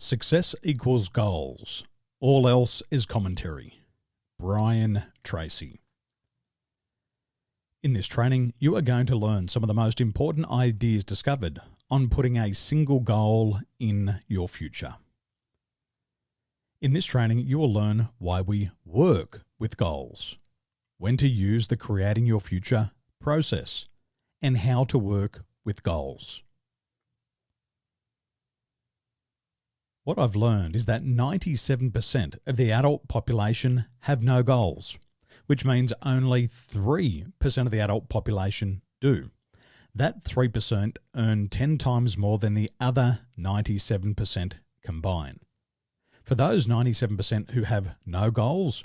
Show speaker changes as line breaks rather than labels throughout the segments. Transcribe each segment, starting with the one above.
Success equals goals. All else is commentary. Brian Tracy. In this training, you are going to learn some of the most important ideas discovered on putting a single goal in your future. In this training, you will learn why we work with goals, when to use the creating your future process, and how to work with goals. What I've learned is that 97% of the adult population have no goals, which means only 3% of the adult population do. That 3% earn 10 times more than the other 97% combined. For those 97% who have no goals,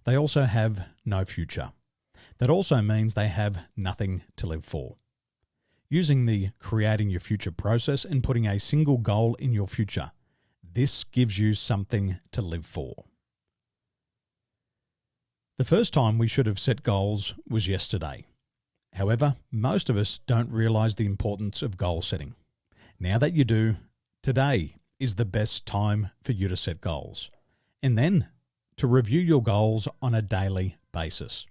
they also have no future. That also means they have nothing to live for. Using the creating your future process and putting a single goal in your future, this gives you something to live for. The first time we should have set goals was yesterday. However, most of us don't realize the importance of goal setting. Now that you do, today is the best time for you to set goals, and then to review your goals on a daily basis.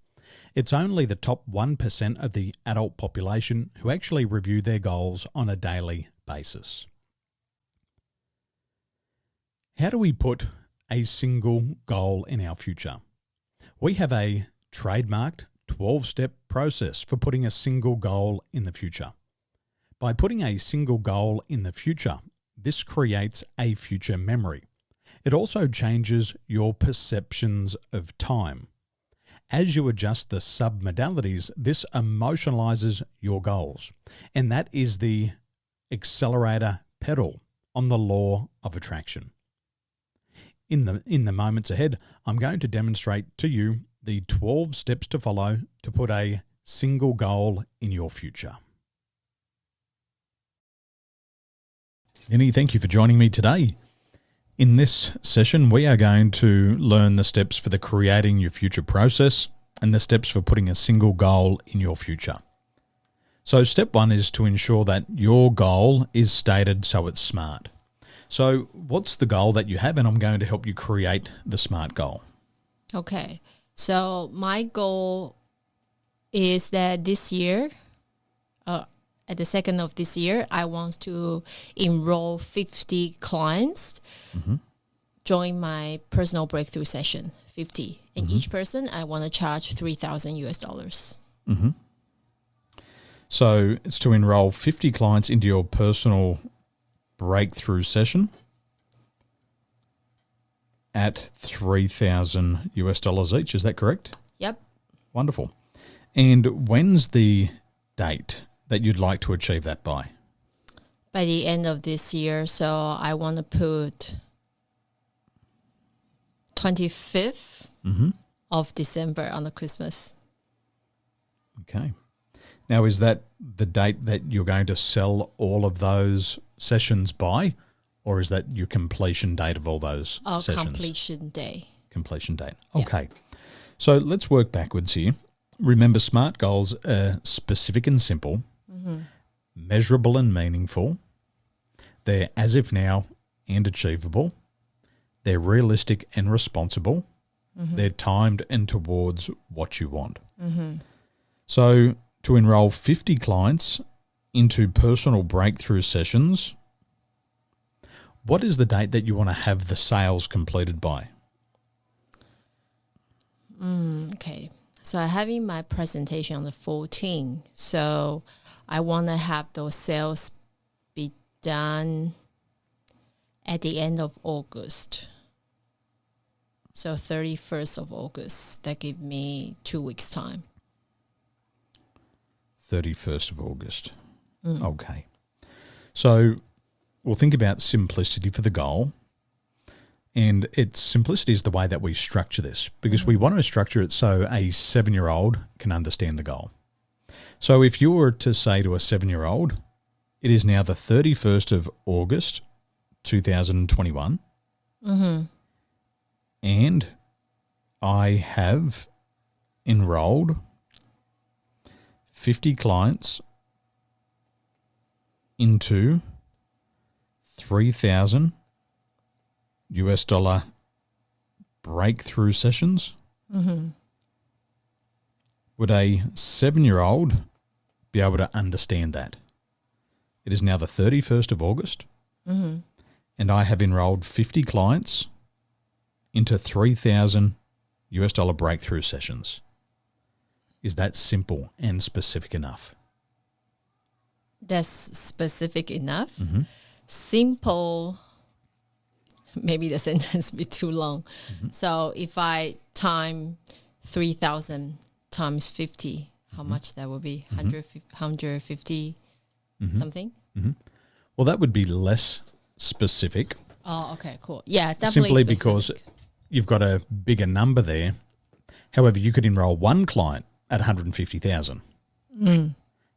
It's only the top 1% of the adult population who actually review their goals on a daily basis. How do we put a single goal in our future? We have a trademarked 12-step process for putting a single goal in the future. By putting a single goal in the future, this creates a future memory. It also changes your perceptions of time. As you adjust the submodalities, this emotionalizes your goals, and that is the accelerator pedal on the law of attraction. In the moments ahead, I'm going to demonstrate to you the 12 steps to follow to put a single goal in your future. Vinny, thank you for joining me today. In this session, we are going to learn the steps for the creating your future process and the steps for putting a single goal in your future. So step 1 is to ensure that your goal is stated so it's SMART. So what's the goal that you have? And I'm going to help you create the SMART goal.
Okay. So my goal is that this year, at the second of this year, I want to enroll 50 clients, join my personal breakthrough session, 50. And each person, I want to charge $3,000 US.
So it's to enroll 50 clients into your personal breakthrough session at $3,000 US each. Is that correct?
Yep.
Wonderful. And when's the date that you'd like to achieve that by?
By the end of this year. So I want to put 25th of December on the Christmas.
Okay. Now, is that the date that you're going to sell all of those sessions by, or is that your completion date of all those sessions?
Completion day.
Completion date. Okay. Yeah. So let's work backwards here. Remember, SMART goals are specific and simple, measurable and meaningful. They're as if now and achievable. They're realistic and responsible. They're timed and towards what you want. So to enroll 50 clients into personal breakthrough sessions, what is the date that you want to have the sales completed by?
Okay. So I'm having my presentation on the 14th. So I want to have those sales be done at the end of August. So 31st of August. That gives me 2 weeks' time.
31st of August. Okay. So we'll think about simplicity for the goal. And simplicity is the way that we structure this, because we want to structure it so a 7-year-old can understand the goal. So if you were to say to a 7-year-old, it is now the 31st of August, 2021, and I have enrolled 50 clients into $3,000 US dollar breakthrough sessions.
Mm-hmm.
Would a 7-year-old be able to understand that? It is now the 31st of August,
Mm-hmm.
and I have enrolled 50 clients into 3,000 US dollar breakthrough sessions. Is that simple and specific enough?
That's specific enough.
Mm-hmm.
Simple, maybe the sentence be too long.
Mm-hmm.
So if I time 3,000 times 50, how much that would be? 150 something?
Mm-hmm. Well, that would be less specific.
Oh, okay, cool. Yeah, definitely
Simply
specific.
because you've got a bigger number there. However, you could enroll one client at 150,000.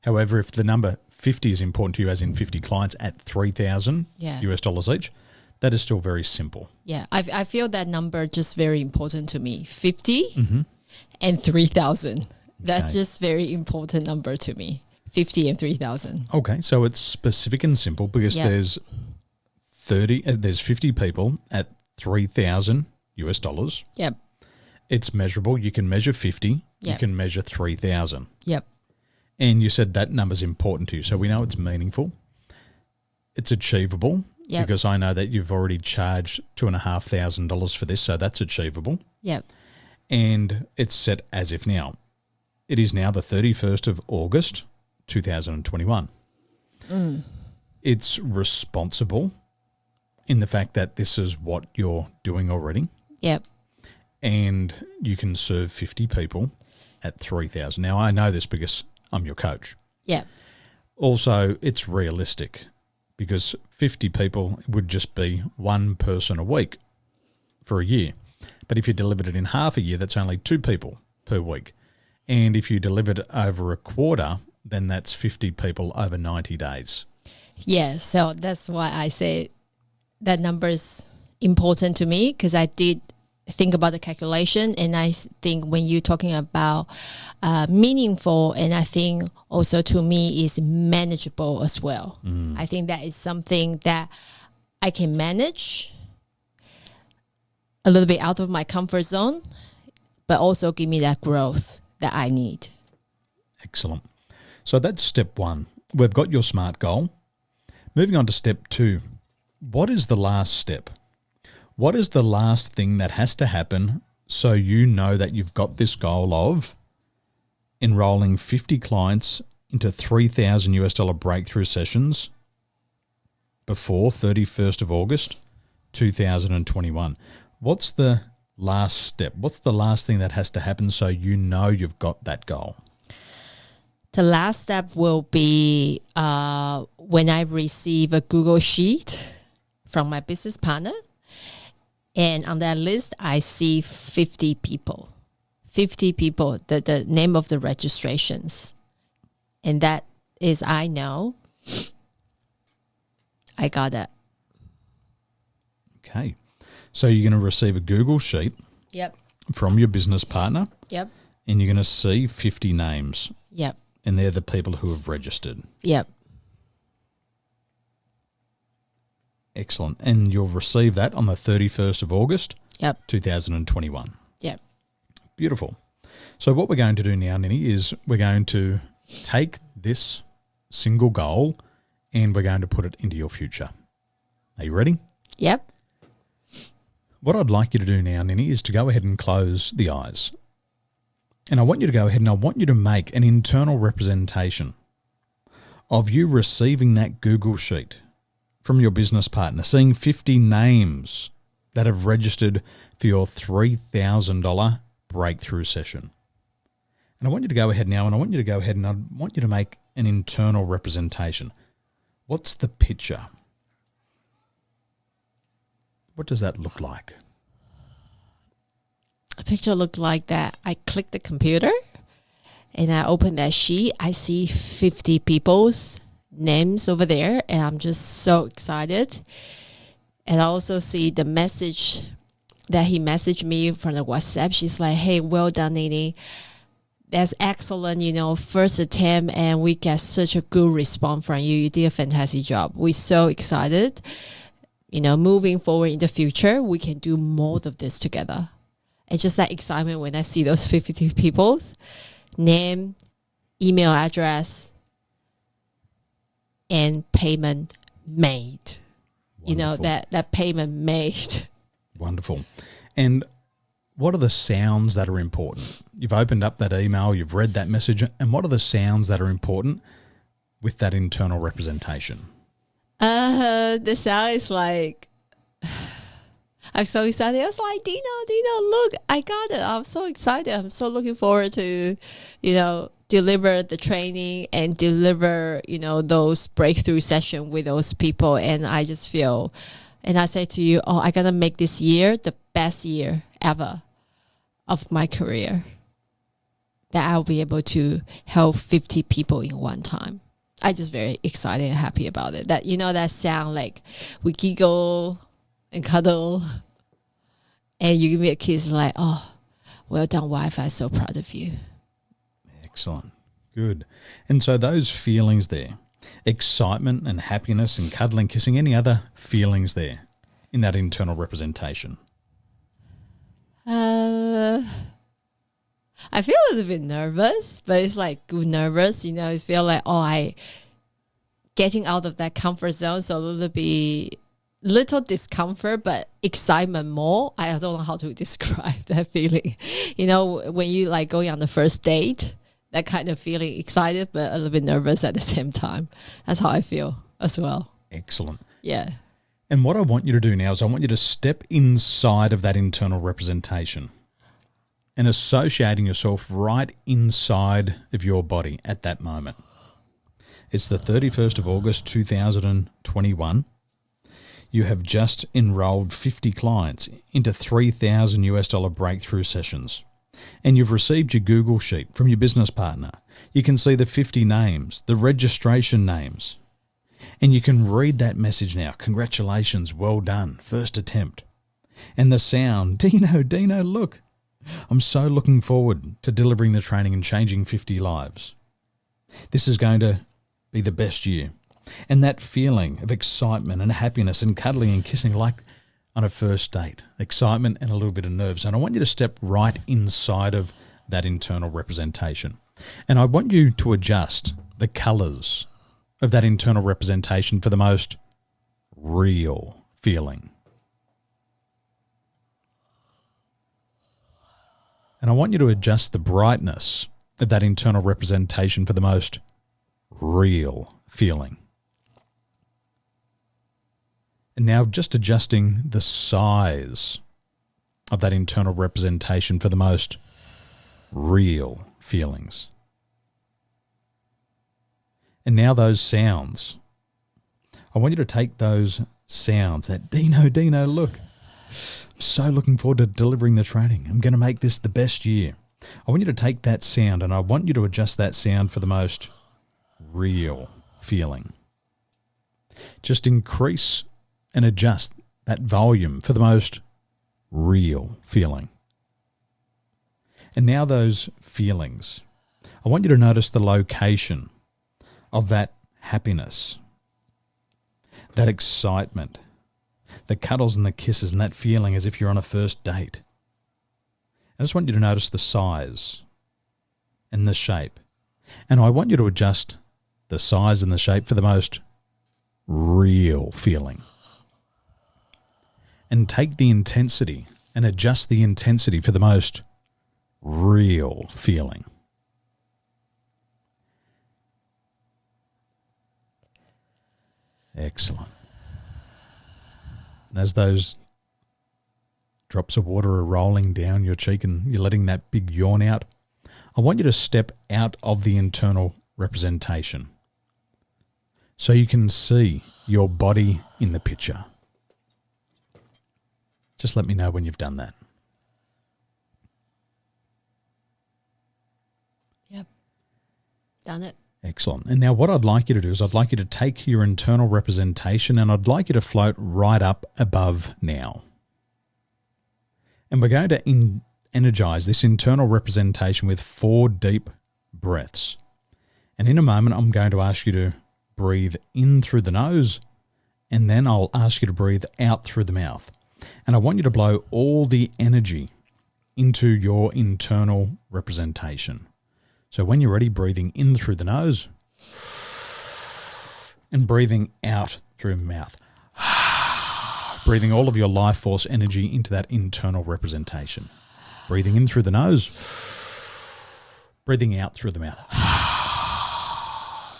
However, if the number 50 is important to you, as in 50 clients at 3,000 US dollars each, that is still very simple.
Yeah, I feel that number just very important to me. 50 and 3,000. That's
Okay.
just very important number to me. 50 and 3,000.
Okay, so it's specific and simple because there's 50 people at 3,000 US dollars.
Yep.
It's measurable. You can measure 50. You
Yep.
can measure 3,000.
Yep.
And you said that number's important to you, so we know it's meaningful. It's achievable
Yep.
because I know that you've already charged $2,500 for this, so that's achievable.
Yep.
And it's set as if now. It is now the 31st of August, 2021. It's responsible in the fact that this is what you're doing already,
Yep.
and you can serve 50 people at 3,000. Now, I know this because I'm your coach.
Yep.
Also, it's realistic because 50 people would just be one person a week for a year. But if you delivered it in half a year, that's only 2 people per week. And if you delivered it over a quarter, then that's 50 people over 90 days.
Yeah, so that's why I say that number is important to me, because I did think about the calculation, and I think when you're talking about meaningful, and I think also to me is manageable as well. I think that is something that I can manage a little bit out of my comfort zone, but also give me that growth that I need.
Excellent. So that's step 1. We've got your SMART goal. Moving on to step 2. What is the last step? What is the last thing that has to happen so you know that you've got this goal of enrolling 50 clients into 3,000 US dollar breakthrough sessions before 31st of August 2021? What's the last step? What's the last thing that has to happen so you know you've got that goal?
The last step will be when I receive a Google Sheet from my business partner. And on that list, I see 50 people. 50 people, the name of the registrations. And that is, I know I got it.
Okay. So you're going to receive a Google Sheet
Yep.
from your business partner,
Yep.
and you're going to see 50 names,
Yep.
and they're the people who have registered.
Yep.
Excellent. And you'll receive that on the 31st of August,
Yep.
2021.
Yep.
Beautiful. So what we're going to do now, Ninny, is we're going to take this single goal and we're going to put it into your future. Are you ready?
Yep.
What I'd like you to do now, Ninny, is to go ahead and close the eyes. And I want you to go ahead and I want you to make an internal representation of you receiving that Google Sheet from your business partner, seeing 50 names that have registered for your $3,000 breakthrough session. And I want you to go ahead now, and I want you to go ahead and I want you to make an internal representation. What's the picture? What does that look like?
A picture looked like that. I click the computer and I open that sheet. I see 50 people's names over there, and I'm just so excited. And I also see the message that he messaged me from the WhatsApp. She's like, "Hey, well done, Nini. That's excellent, first attempt, and we get such a good response from you. You did a fantastic job. We're so excited moving forward in the future, we can do more of this together. And just that excitement when I see those 50 people's name, email address, and payment made.
Wonderful.
That payment made.
Wonderful. And what are the sounds that are important? You've opened up that email, you've read that message, and what are the sounds that are important with that internal representation?
The sound is like, I'm so excited. I was like, Dino, look, I got it. I'm so excited. I'm so looking forward to, deliver the training and deliver, those breakthrough session with those people. And I just feel, and I say to you, I'm going to make this year the best year ever of my career, that I'll be able to help 50 people in one time. I just very excited and happy about it. That, that sound like we giggle and cuddle, and you give me a kiss like, oh, well done, wife. I'm so proud of you.
Excellent. Good. And so those feelings there, excitement and happiness and cuddling, kissing, any other feelings there in that internal representation?
I feel a little bit nervous, but it's like good nervous, It's feel like, I getting out of that comfort zone, so a little discomfort, but excitement more. I don't know how to describe that feeling. When you like going on the first date, that kind of feeling, excited, but a little bit nervous at the same time. That's how I feel as well.
Excellent.
Yeah.
And what I want you to do now is I want you to step inside of that internal representation and associating yourself right inside of your body at that moment. It's the 31st of August, 2021. You have just enrolled 50 clients into $3,000 breakthrough sessions. And you've received your Google sheet from your business partner. You can see the 50 names, the registration names. And you can read that message now. Congratulations, well done, first attempt. And the sound, Dino, look. I'm so looking forward to delivering the training and changing 50 lives. This is going to be the best year. And that feeling of excitement and happiness and cuddling and kissing like on a first date, excitement and a little bit of nerves. And I want you to step right inside of that internal representation. And I want you to adjust the colours of that internal representation for the most real feeling. And I want you to adjust the brightness of that internal representation for the most real feeling. And now just adjusting the size of that internal representation for the most real feelings. And now those sounds. I want you to take those sounds, that Dino, look. I'm so looking forward to delivering the training. I'm going to make this the best year. I want you to take that sound and I want you to adjust that sound for the most real feeling. Just increase and adjust that volume for the most real feeling. And now those feelings. I want you to notice the location of that happiness, that excitement, the cuddles and the kisses and that feeling as if you're on a first date. I just want you to notice the size and the shape. And I want you to adjust the size and the shape for the most real feeling. And take the intensity and adjust the intensity for the most real feeling. Excellent. And as those drops of water are rolling down your cheek and you're letting that big yawn out, I want you to step out of the internal representation so you can see your body in the picture. Just let me know when you've done that.
Yep. Done it.
Excellent. And now what I'd like you to do is I'd like you to take your internal representation and I'd like you to float right up above now. And we're going to energize this internal representation with 4 deep breaths. And in a moment, I'm going to ask you to breathe in through the nose And then I'll ask you to breathe out through the mouth. And I want you to blow all the energy into your internal representation. So when you're ready, breathing in through the nose and breathing out through the mouth. Breathing all of your life force energy into that internal representation. Breathing in through the nose, breathing out through the mouth.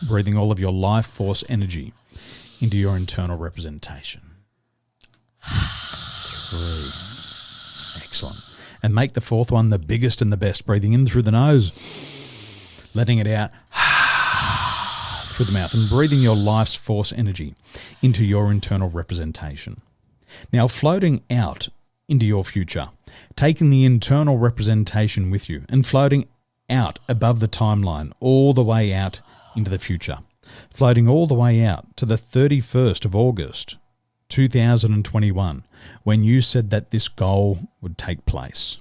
Breathing all of your life force energy into your internal representation. 3. Excellent. And make the fourth one the biggest and the best. Breathing in through the nose, letting it out through the mouth, and breathing your life's force energy into your internal representation. Now floating out into your future, taking the internal representation with you and floating out above the timeline all the way out into the future, floating all the way out to the 31st of August, 2021, when you said that this goal would take place.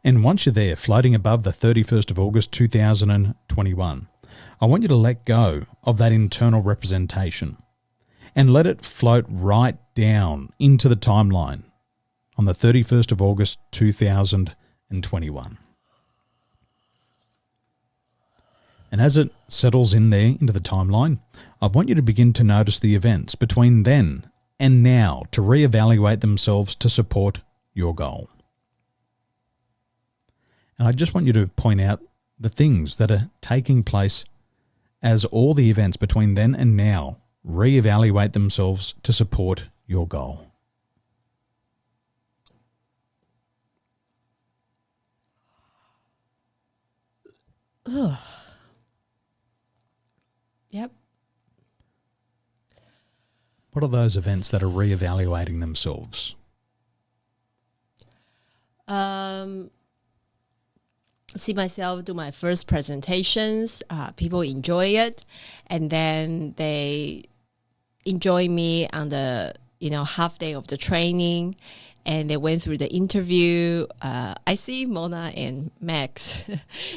And once you're there, floating above the 31st of August, 2021, I want you to let go of that internal representation and let it float right down into the timeline on the 31st of August, 2021. And as it settles in there into the timeline, I want you to begin to notice the events between then and now to reevaluate themselves to support your goal. And I just want you to point out the things that are taking place as all the events between then and now reevaluate themselves to support your goal.
Ugh. Yep.
What are those events that are reevaluating themselves?
See myself do my first presentations. People enjoy it, and then they enjoy me on the half day of the training, and they went through the interview. I see Mona and Max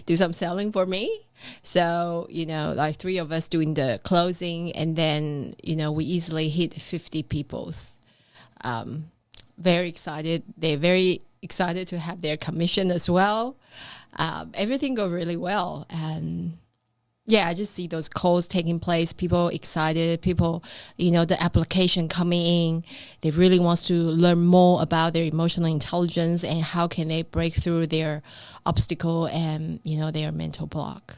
do some selling for me. So, like 3 of us doing the closing, and then, we easily hit 50 people's. Very excited. They're very excited to have their commission as well. Everything go really well. And yeah, I just see those calls taking place, people excited, people, the application coming in. They really wants to learn more about their emotional intelligence and how can they break through their obstacle and, their mental block.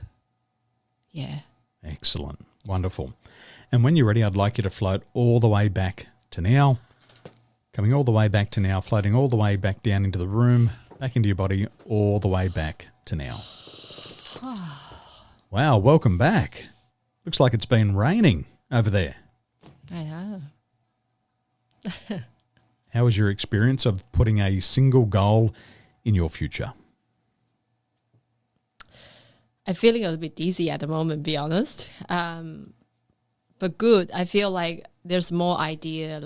Yeah.
Excellent. Wonderful. And when you're ready, I'd like you to float all the way back to now, coming all the way back to now, floating all the way back down into the room, back into your body, all the way back to now. Wow, welcome back. Looks like it's been raining over there.
I know.
How was your experience of putting a single goal in your future?
I'm feeling a little bit dizzy at the moment, be honest. But good. I feel like there's more idea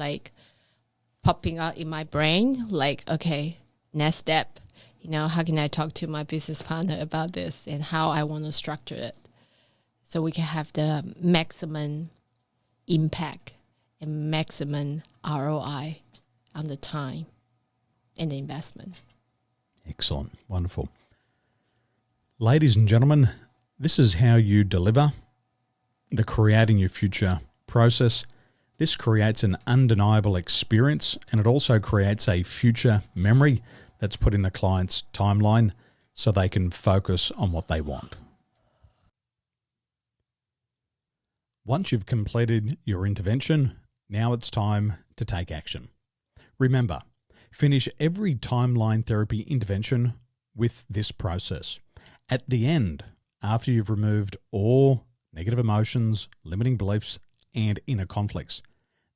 popping out in my brain. Okay, next step. How can I talk to my business partner about this and how I want to structure it so we can have the maximum impact and maximum ROI on the time and the investment.
Excellent. Wonderful. Ladies and gentlemen, this is how you deliver the Creating Your Future process. This creates an undeniable experience, and it also creates a future memory that's put in the client's timeline so they can focus on what they want. Once you've completed your intervention, now it's time to take action. Remember, finish every timeline therapy intervention with this process. At the end, after you've removed all negative emotions, limiting beliefs, and inner conflicts,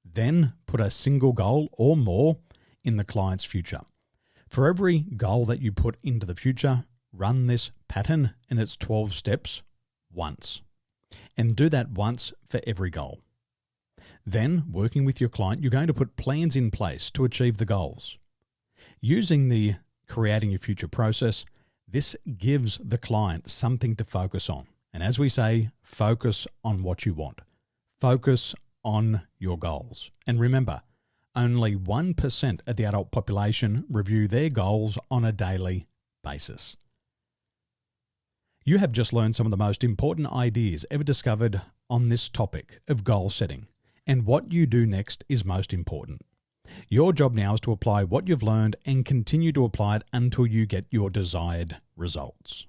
then put a single goal or more in the client's future. For every goal that you put into the future, run this pattern and its 12 steps once. And do that once for every goal. Then, working with your client, you're going to put plans in place to achieve the goals. Using the Creating Your Future process, this gives the client something to focus on. And as we say, focus on what you want. Focus on your goals. And remember, only 1% of the adult population review their goals on a daily basis. You have just learned some of the most important ideas ever discovered on this topic of goal setting, and what you do next is most important. Your job now is to apply what you've learned and continue to apply it until you get your desired results.